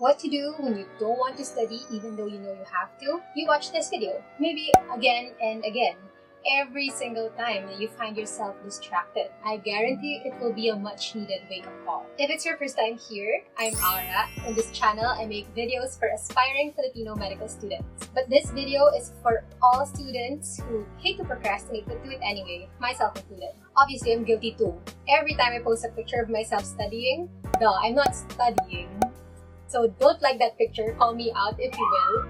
What to do when you don't want to study even though you know you have to? You watch this video, maybe again and again. Every single time that you find yourself distracted, I guarantee it will be a much-needed wake-up call. If it's your first time here, I'm Aura. On this channel, I make videos for aspiring Filipino medical students. But this video is for all students who hate to procrastinate but do it anyway, myself included. Obviously, I'm guilty too. Every time I post a picture of myself studying, I'm not studying. So don't like that picture, call me out if you will.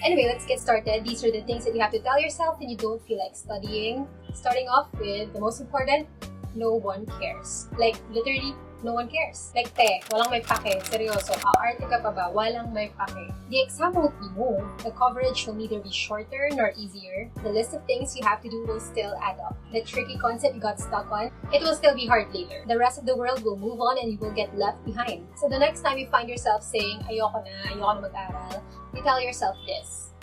Anyway, let's get started. These are the things that you have to tell yourself when you don't feel like studying. Starting off with the most important, no one cares. Like, literally, no one cares. Like, walang may pake. Seryoso, aarte ka pa ba? Walang may pake. The exam won't be moved. The coverage will neither be shorter nor easier. The list of things you have to do will still add up. The tricky concept you got stuck on, it will still be hard later. The rest of the world will move on and you will get left behind. So the next time you find yourself saying, ayoko na mag-aral, you tell yourself this.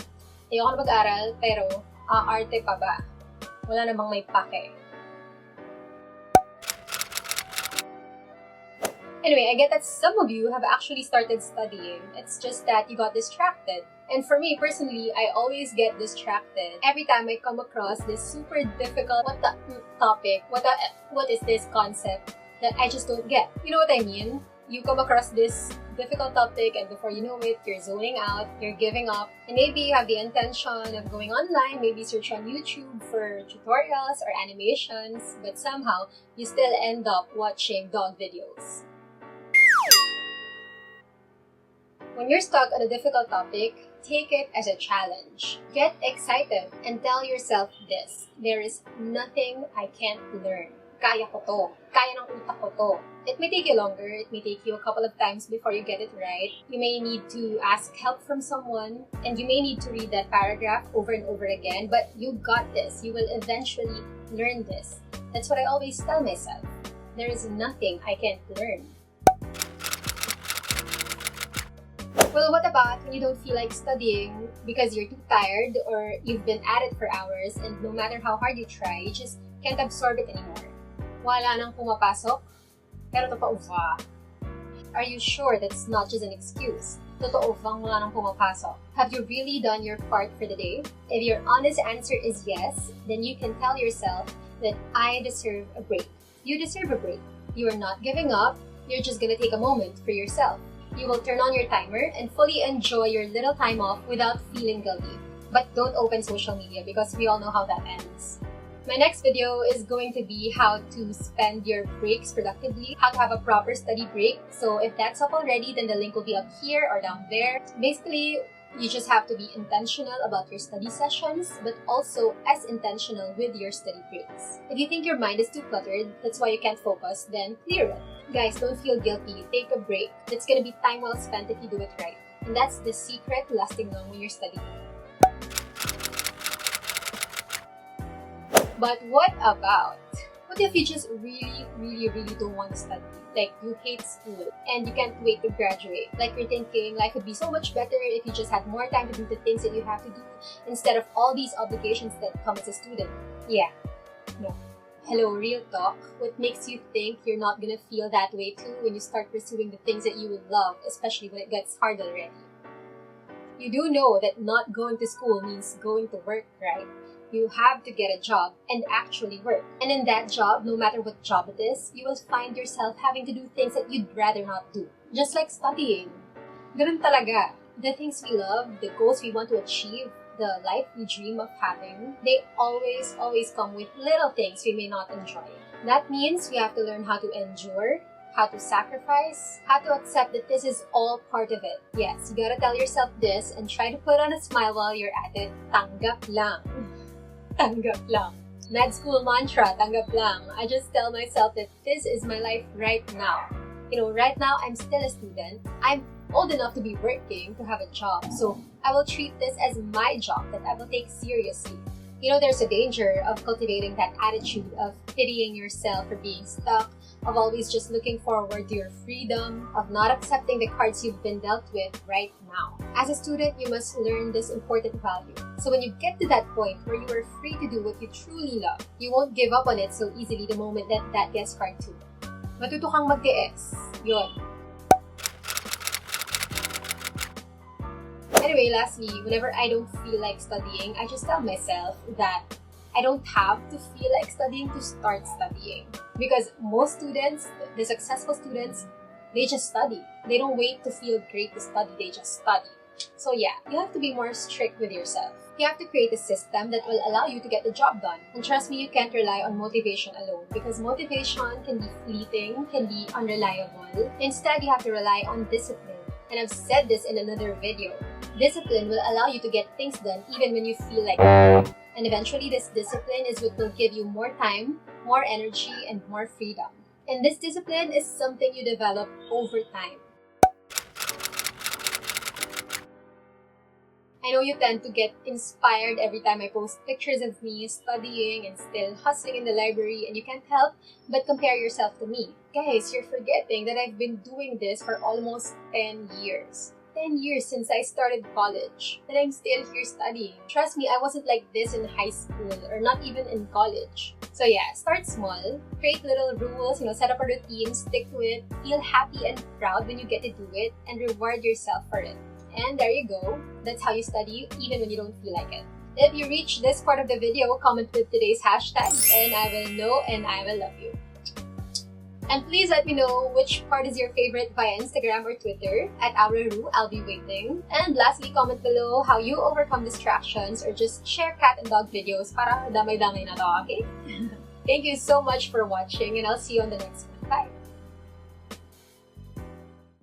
Ayoko na mag-aral, pero aarte pa ba? Wala namang may pake. Anyway, I get that some of you have actually started studying. It's just that you got distracted. And for me, personally, I always get distracted every time I come across this super difficult topic, what is this concept that I just don't get. You know what I mean? You come across this difficult topic and before you know it, you're zoning out, you're giving up, and maybe you have the intention of going online, maybe search on YouTube for tutorials or animations, but somehow you still end up watching dog videos. When you're stuck on a difficult topic, take it as a challenge. Get excited and tell yourself this: there is nothing I can't learn. Kaya ko to. Kaya ng utak ko to. It may take you longer, it may take you a couple of times before you get it right. You may need to ask help from someone, and you may need to read that paragraph over and over again, but you got this. You will eventually learn this. That's what I always tell myself. There is nothing I can't learn. Well, what about when you don't feel like studying because you're too tired or you've been at it for hours and no matter how hard you try, you just can't absorb it anymore? Wala nang pumapasok, pero totoo ba? Are you sure that's not just an excuse? Totoo bang wala nang pumapasok? Have you really done your part for the day? If your honest answer is yes, then you can tell yourself that I deserve a break. You deserve a break. You are not giving up, you're just gonna take a moment for yourself. You will turn on your timer and fully enjoy your little time off without feeling guilty. But don't open social media because we all know how that ends. My next video is going to be how to spend your breaks productively, how to have a proper study break. So if that's up already, then the link will be up here or down there. Basically, you just have to be intentional about your study sessions, but also as intentional with your study breaks. If you think your mind is too cluttered, that's why you can't focus, then clear it. Guys, don't feel guilty. Take a break. It's gonna be time well spent if you do it right. And that's the secret to lasting long when you're studying. But what if you just really don't want to study? Like, you hate school and you can't wait to graduate. Like, you're thinking life would be so much better if you just had more time to do the things that you have to do instead of all these obligations that come as a student. Yeah. No. Hello, real talk. What makes you think you're not gonna feel that way too when you start pursuing the things that you would love, especially when it gets hard already? You do know that not going to school means going to work, right? You have to get a job and actually work. And in that job, no matter what job it is, you will find yourself having to do things that you'd rather not do. Just like studying. Ganun talaga. The things we love, the goals we want to achieve, the life we dream of having, they always come with little things we may not enjoy. That means we have to learn how to endure, how to sacrifice, how to accept that this is all part of it. Yes, you gotta tell yourself this and try to put on a smile while you're at it. Tanggap lang. Tanggap lang. Med school mantra, tanggap lang. I just tell myself that this is my life right now. You know, right now I'm still a student. I'm old enough to be working, to have a job. So I will treat this as my job that I will take seriously. You know, there's a danger of cultivating that attitude of pitying yourself for being stuck, of always just looking forward to your freedom, of not accepting the cards you've been dealt with right now. As a student, you must learn this important value. So when you get to that point where you are free to do what you truly love, you won't give up on it so easily the moment that gets hard too. Matuto kang mag-TS. Yun. Anyway, lastly, whenever I don't feel like studying, I just tell myself that I don't have to feel like studying to start studying. Because most students, the successful students, they just study. They don't wait to feel great to study, they just study. So yeah, you have to be more strict with yourself. You have to create a system that will allow you to get the job done. And trust me, you can't rely on motivation alone because motivation can be fleeting, can be unreliable. Instead, you have to rely on discipline. And I've said this in another video. Discipline will allow you to get things done even when you feel like it. And eventually, this discipline is what will give you more time, more energy, and more freedom. And this discipline is something you develop over time. I know you tend to get inspired every time I post pictures of me studying and still hustling in the library, and you can't help but compare yourself to me. Guys, you're forgetting that I've been doing this for almost 10 years. 10 years since I started college, and I'm still here studying. Trust me, I wasn't like this in high school or not even in college. So yeah, start small, create little rules, set up a routine, stick to it, feel happy and proud when you get to do it, and reward yourself for it. And there you go. That's how you study even when you don't feel like it. If you reach this part of the video, comment with today's hashtag and I will know and I will love you. And please let me know which part is your favorite via Instagram or Twitter at @auraru. I'll be waiting. And lastly, comment below how you overcome distractions or just share cat and dog videos para damay-damay na to, okay? Thank you so much for watching and I'll see you on the next one.